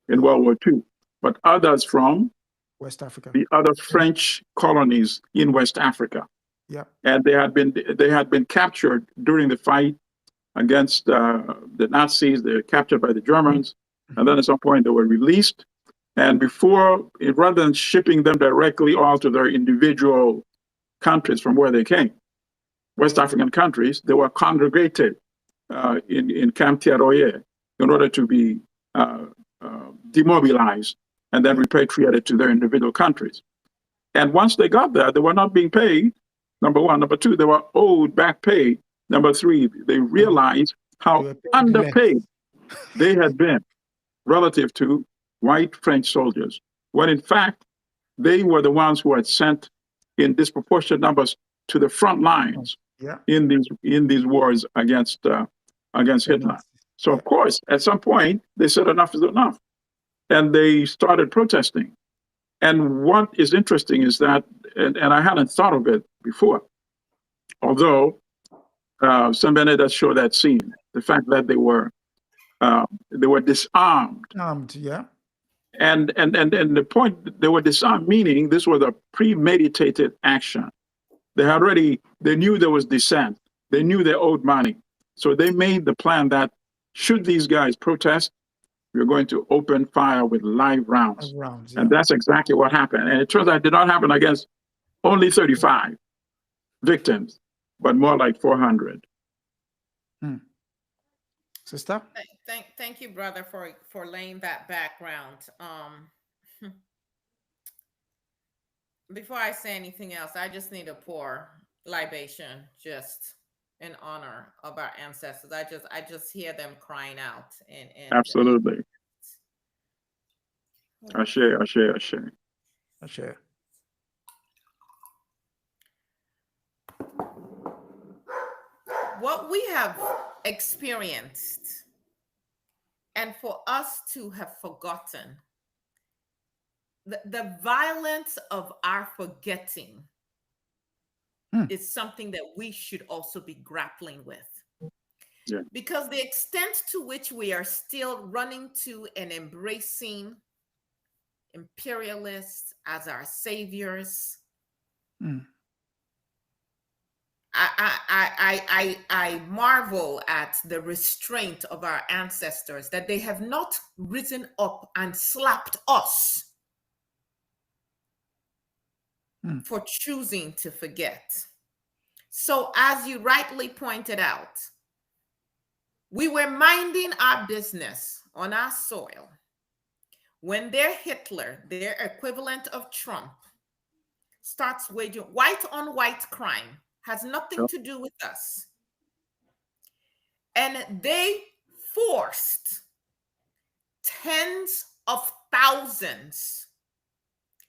in World War II, but others from West Africa, the other French colonies in West Africa. Yeah, and they had been captured during the fight against the Nazis. They were captured by the Germans, and then at some point they were released. And rather than shipping them directly all to their individual countries from where they came, West African countries, they were congregated in Camp Thiaroye in order to be demobilized and then repatriated to their individual countries. And once they got there, they were not being paid, number one. Number two, they were owed back pay. Number three, they realized how underpaid they had been relative to white French soldiers, when in fact, they were the ones who had sent in disproportionate numbers to the front lines in these wars against Hitler. So of course, at some point, they said enough is enough. And they started protesting. And what is interesting is that, and I hadn't thought of it before, although Sembene does show that scene, the fact that they were disarmed. Yeah. And the point, they were disarmed, meaning this was a premeditated action. They knew there was dissent. They knew they owed money. So they made the plan that should these guys protest, we're going to open fire with live rounds. And that's exactly what happened. And it turns out it did not happen against only 35 victims, but more like 400. Sister? Thank you, brother, for laying that background. Before I say anything else, I just need to pour libation just in honor of our ancestors. I just hear them crying out. And absolutely. Ashe. What we have experienced And for us to have forgotten, the violence of our forgetting is something that we should also be grappling with. Yeah. Because the extent to which we are still running to and embracing imperialists as our saviors, I marvel at the restraint of our ancestors, that they have not risen up and slapped us for choosing to forget. So, as you rightly pointed out, we were minding our business on our soil when their Hitler, their equivalent of Trump, starts waging white on white crime. Has nothing to do with us. And they forced tens of thousands.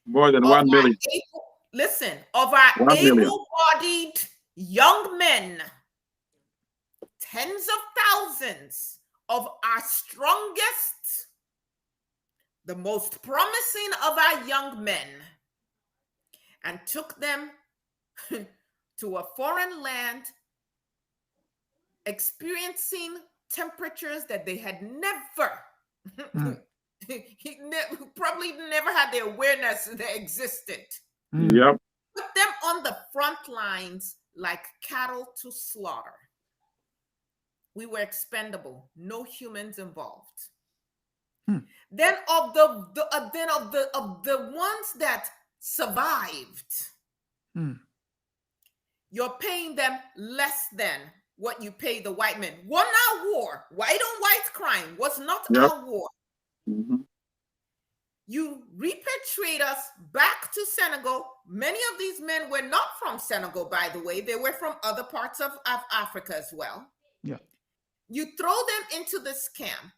More than 1 million. Of our 1 million. able-bodied young men, tens of thousands of our strongest, the most promising of our young men, and took them to a foreign land, experiencing temperatures that they had never, probably never had the awareness that existed. Yep. Put them on the front lines like cattle to slaughter. We were expendable, no humans involved. Then of the ones that survived, you're paying them less than what you pay the white men. Won our war. White on white crime was not our war. You repatriate us back to Senegal. Many of these men were not from Senegal, by the way. They were from other parts of Africa as well. Yeah. You throw them into this camp.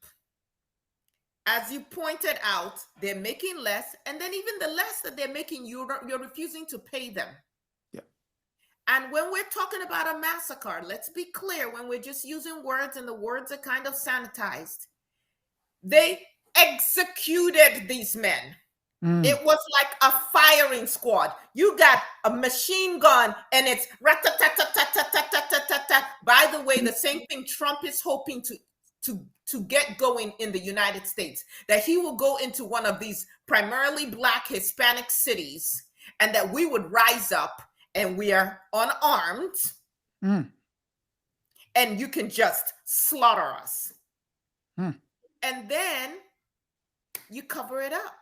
As you pointed out, they're making less. And then even the less that they're making, you're refusing to pay them. Yeah. And when we're talking about a massacre, let's be clear, when we're just using words and the words are kind of sanitized, they executed these men. It was like a firing squad. You got a machine gun and it's rat-ta-ta-ta-ta-ta-ta-ta-ta-ta. By the way, the same thing Trump is hoping to get going in the United States, that he will go into one of these primarily Black Hispanic cities and that we would rise up and we are unarmed and you can just slaughter us. And then you cover it up.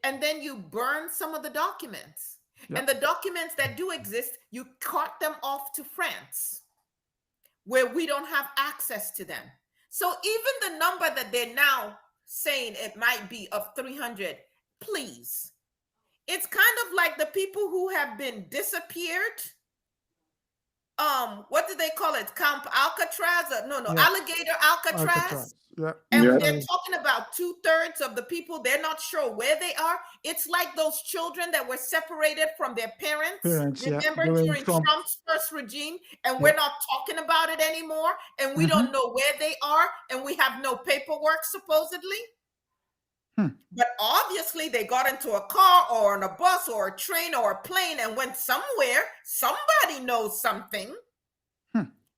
And then you burn some of the documents. Yep. And the documents that do exist, you cart them off to France, where we don't have access to them. So even the number that they're now saying it might be of 300, please. It's kind of like the people who have been disappeared. What do they call it? Camp Alcatraz? Alligator Alcatraz. Yeah. And they're talking about 2/3 of the people, they're not sure where they are. It's like those children that were separated from their parents. Remember during Trump's first regime, and we're not talking about it anymore, and we don't know where they are, and we have no paperwork supposedly. But obviously they got into a car or on a bus or a train or a plane and went somewhere. Somebody knows something.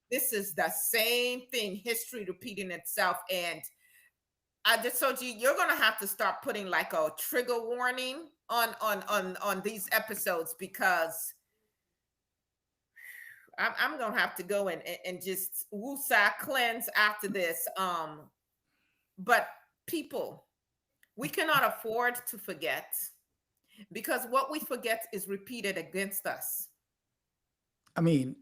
This is the same thing, history repeating itself. And Adesoji, you're going to have to start putting like a trigger warning on these episodes, because I'm going to have to go and just woosah cleanse after this. But people, we cannot afford to forget, because what we forget is repeated against us. I mean,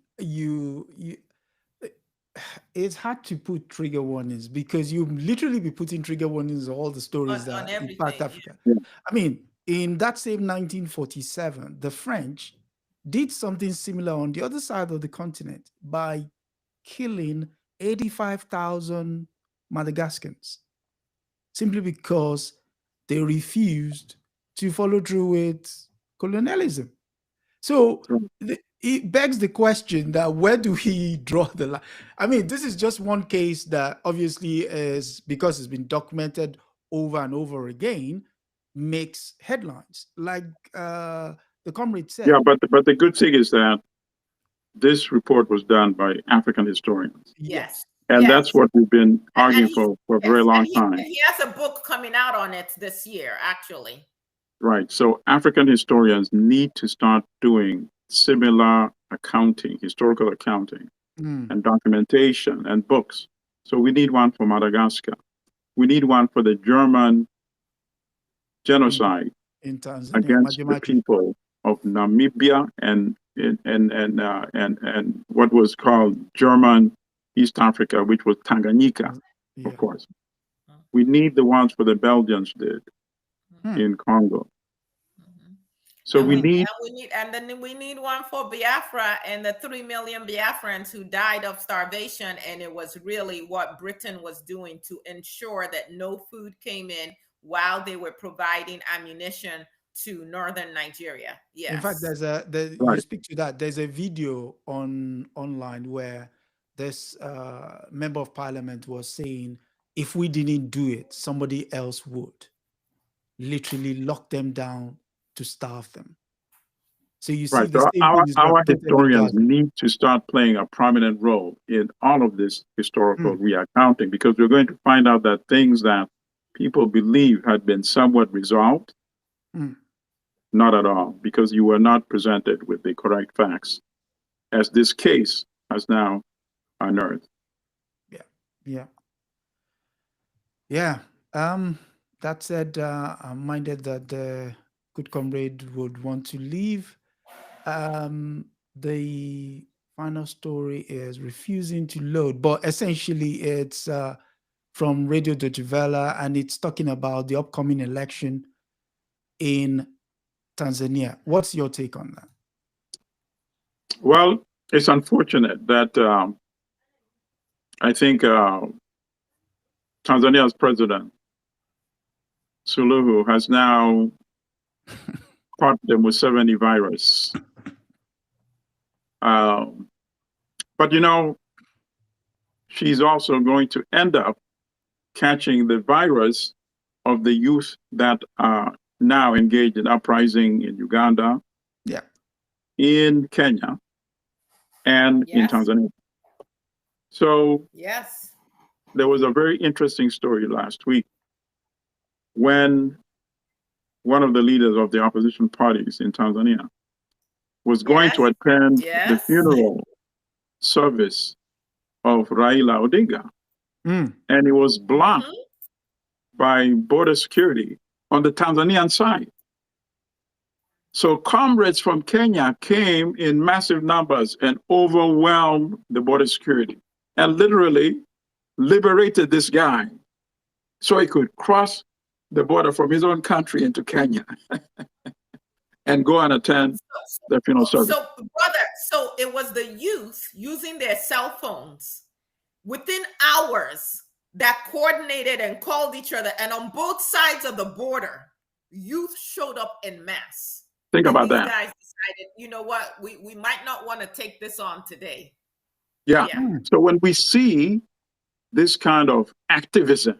it's hard to put trigger warnings, because you literally be putting trigger warnings on all the stories that impact Africa. Yeah. I mean, in that same 1947, the French did something similar on the other side of the continent by killing 85,000 Madagascans, simply because they refused to follow through with colonialism. So it begs the question that where do we draw the line? I mean, this is just one case that obviously is, because it's been documented over and over again, makes headlines. Like the comrade said. Yeah, but the good thing is that this report was done by African historians. Yes. And Yes. that's what we've been arguing he- for a very long time. He has a book coming out on it this year, actually. Right. So African historians need to start doing similar accounting, historical accounting, and documentation and books. So we need one for Madagascar. We need one for the German genocide in Tanzania against the people of Namibia and what was called German East Africa, which was Tanganyika, of course. We need the ones for the Belgians did in Congo. So and we need then we need one for Biafra and the 3 million Biafrans who died of starvation. And it was really what Britain was doing to ensure that no food came in while they were providing ammunition to northern Nigeria. Yes. In fact, you speak to that. There's a video online where this member of parliament was saying, if we didn't do it, somebody else would. Literally lock them down to starve them. So you see, so our historians need to start playing a prominent role in all of this historical reaccounting, because we're going to find out that things that people believe had been somewhat resolved, not at all, because you were not presented with the correct facts, as this case has now unearthed. That said, I'm minded that the good comrade would want to leave. The final story is refusing to load, but essentially it's from Radio Deutsche Welle, and it's talking about the upcoming election in Tanzania. What's your take on that? Well, it's unfortunate that I think Tanzania's president, Suluhu, has now caught them with 70 virus. But she's also going to end up catching the virus of the youth that are now engaged in uprising in Uganda, in Kenya, and in Tanzania. So there was a very interesting story last week when one of the leaders of the opposition parties in Tanzania was going to attend the funeral service of Raila Odinga. And it was blocked by border security on the Tanzanian side. So comrades from Kenya came in massive numbers and overwhelmed the border security and literally liberated this guy so he could cross the border from his own country into Kenya and go and attend the funeral service. So, brother, so it was the youth using their cell phones within hours that coordinated and called each other. And on both sides of the border, youth showed up en masse. Think about that. These guys decided, you know what, we might not want to take this on today. Yeah. So when we see this kind of activism,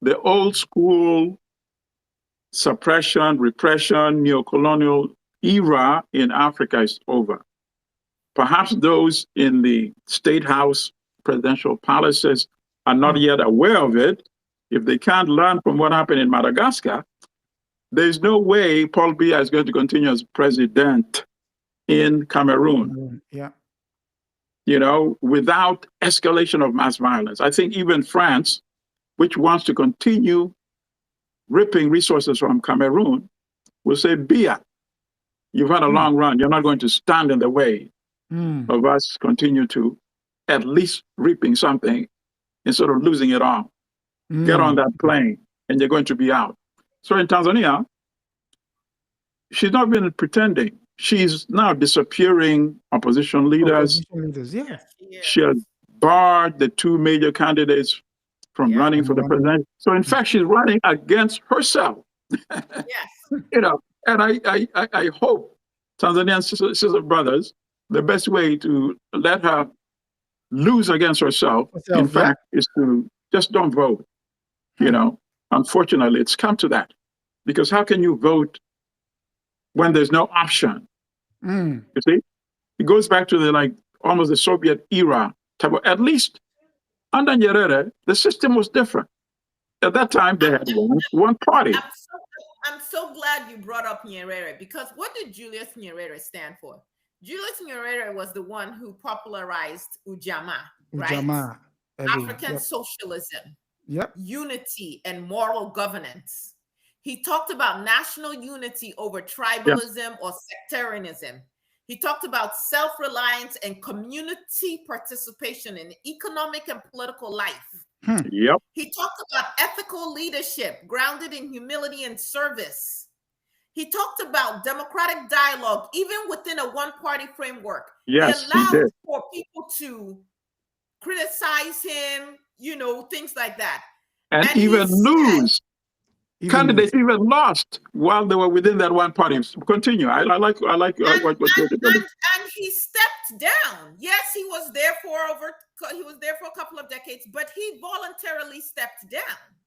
the old school suppression, repression, neocolonial era in Africa is over. Perhaps those in the State House presidential palaces are not yet aware of it. If they can't learn from what happened in Madagascar, there's no way Paul Biya is going to continue as president in Cameroon. Without escalation of mass violence. I think even France, which wants to continue ripping resources from Cameroon, will say, Biya, you've had a long run. You're not going to stand in the way of us continue to at least reaping something instead of losing it all. Get on that plane and you're going to be out. So in Tanzania, she's not been pretending. She's now disappearing opposition leaders. She has barred the two major candidates from running for the president. So in fact, she's running against herself. And I hope Tanzanian sister brothers the best way to let her lose against herself, in fact, is to just don't vote. You know, unfortunately, it's come to that. Because how can you vote when there's no option? You see? It goes back to almost the Soviet era type of, at least under Nyerere, the system was different. At that time, they had one party. I'm so glad you brought up Nyerere, because what did Julius Nyerere stand for? Julius Nyerere was the one who popularized Ujamaa, right? African socialism, unity and moral governance. He talked about national unity over tribalism or sectarianism. He talked about self-reliance and community participation in economic and political life. He talked about ethical leadership grounded in humility and service. He talked about democratic dialogue, even within a one-party framework. He allowed for people to criticize him, you know, things like that. And even lose. Candidates even lost while they were within that one party. Continue. I like what you're doing. And he stepped down. Yes, he was there for a couple of decades, but he voluntarily stepped down,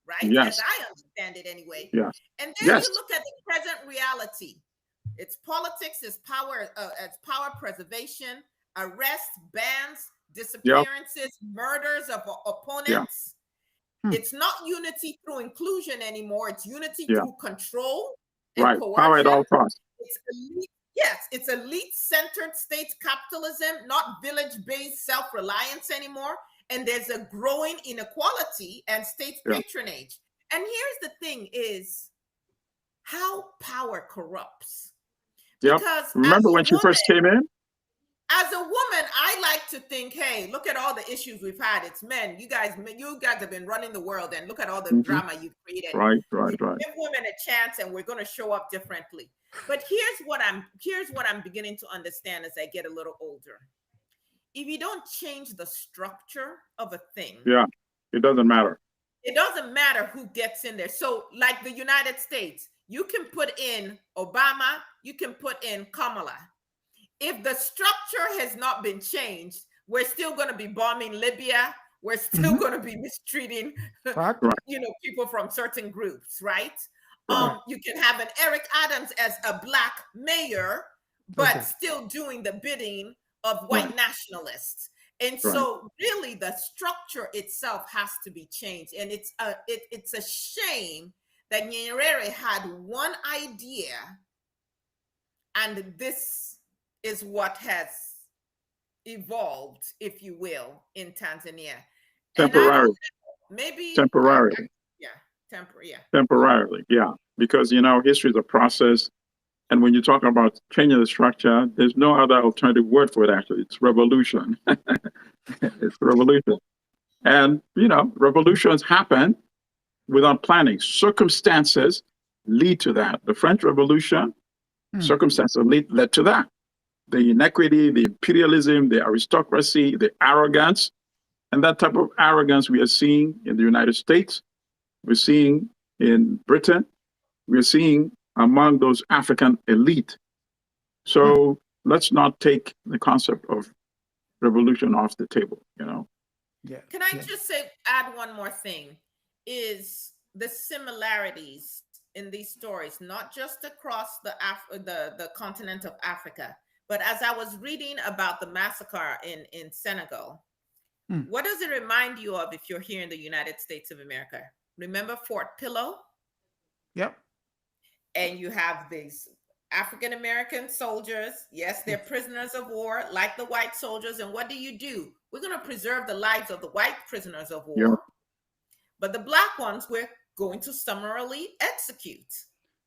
right? As I understand it anyway. And then you look at the present reality. It's politics, it's power preservation, arrests, bans, disappearances, murders of opponents. It's not unity through inclusion anymore. It's unity through control and coercion. Power at all costs. It's elite-centered state capitalism, not village-based self-reliance anymore. And there's a growing inequality and state patronage. And here's the thing is how power corrupts. Because remember when she first came in? As a woman, I like to think, hey, look at all the issues we've had. It's men. You guys have been running the world, and look at all the drama you've created. Right. Give women a chance, and we're going to show up differently. But here's what I'm beginning to understand as I get a little older. If you don't change the structure of a thing, it doesn't matter. It doesn't matter who gets in there. So, like the United States, you can put in Obama, you can put in Kamala. If the structure has not been changed, we're still going to be bombing Libya. We're still going to be mistreating, people from certain groups, right? You can have an Eric Adams as a Black mayor, but still doing the bidding of white nationalists. And so really the structure itself has to be changed. And it's a shame that Nyerere had one idea, and this is what has evolved, if you will, in Tanzania. Temporarily. Temporarily, because history is a process, and when you talk about changing the structure, there's no other alternative word for it. Actually, it's revolution. It's revolution, and revolutions happen without planning. Circumstances lead to that. The French Revolution, circumstances led to that. The inequity, the imperialism, the aristocracy, the arrogance, and that type of arrogance we are seeing in the United States, we're seeing in Britain, we're seeing among those African elite. So let's not take the concept of revolution off the table, Can I just add one more thing? Is the similarities in these stories, not just across the continent of Africa, but as I was reading about the massacre in Senegal, what does it remind you of if you're here in the United States of America? Remember Fort Pillow? Yep. And you have these African-American soldiers. Yes, they're prisoners of war, like the white soldiers. And what do? We're going to preserve the lives of the white prisoners of war. Yep. But the Black ones, we're going to summarily execute.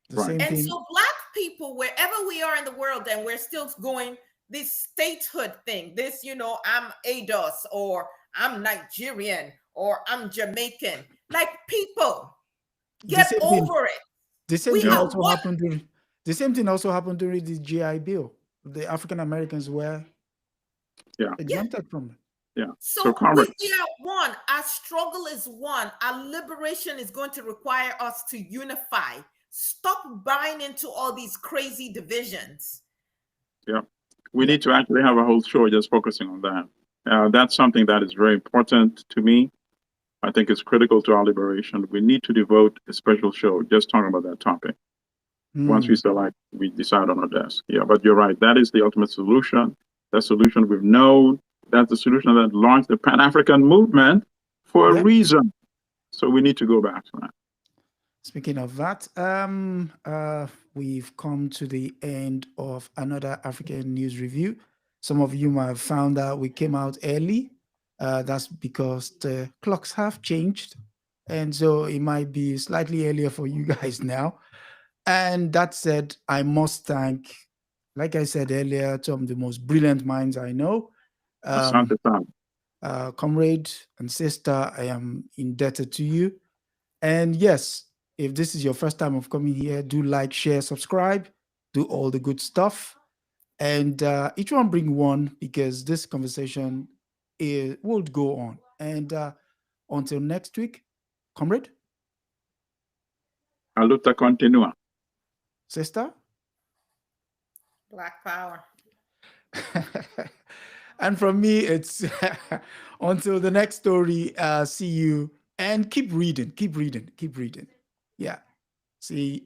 And so Black people, wherever we are in the world, and we're still going this statehood thing, this, I'm ADOS, or I'm Nigerian, or I'm Jamaican. Like, people, get over it. The same thing also happened during the GI Bill. The African Americans were exempted from it. So we are one. Our struggle is one. Our liberation is going to require us to unify. Stop buying into all these crazy divisions. Yeah. We need to actually have a whole show just focusing on that. That's something that is very important to me. I think it's critical to our liberation. We need to devote a special show just talking about that topic. Once we select, we decide on our desk. Yeah, but you're right. That is the ultimate solution. The solution we've known. That's the solution that launched the Pan-African movement for a reason. So we need to go back to that. Speaking of that, we've come to the end of another African News Review. Some of you might have found that we came out early. That's because the clocks have changed. And so it might be slightly earlier for you guys now. And that said, I must thank, like I said earlier, some of the most brilliant minds I know. Comrade and sister, I am indebted to you. And yes, if this is your first time of coming here, do like, share, subscribe, do all the good stuff. And each one bring one, because this conversation will go on. And until next week, comrade. A luta continua. Sister. Black power. And from me, it's until the next story. See you, and keep reading. Yeah. See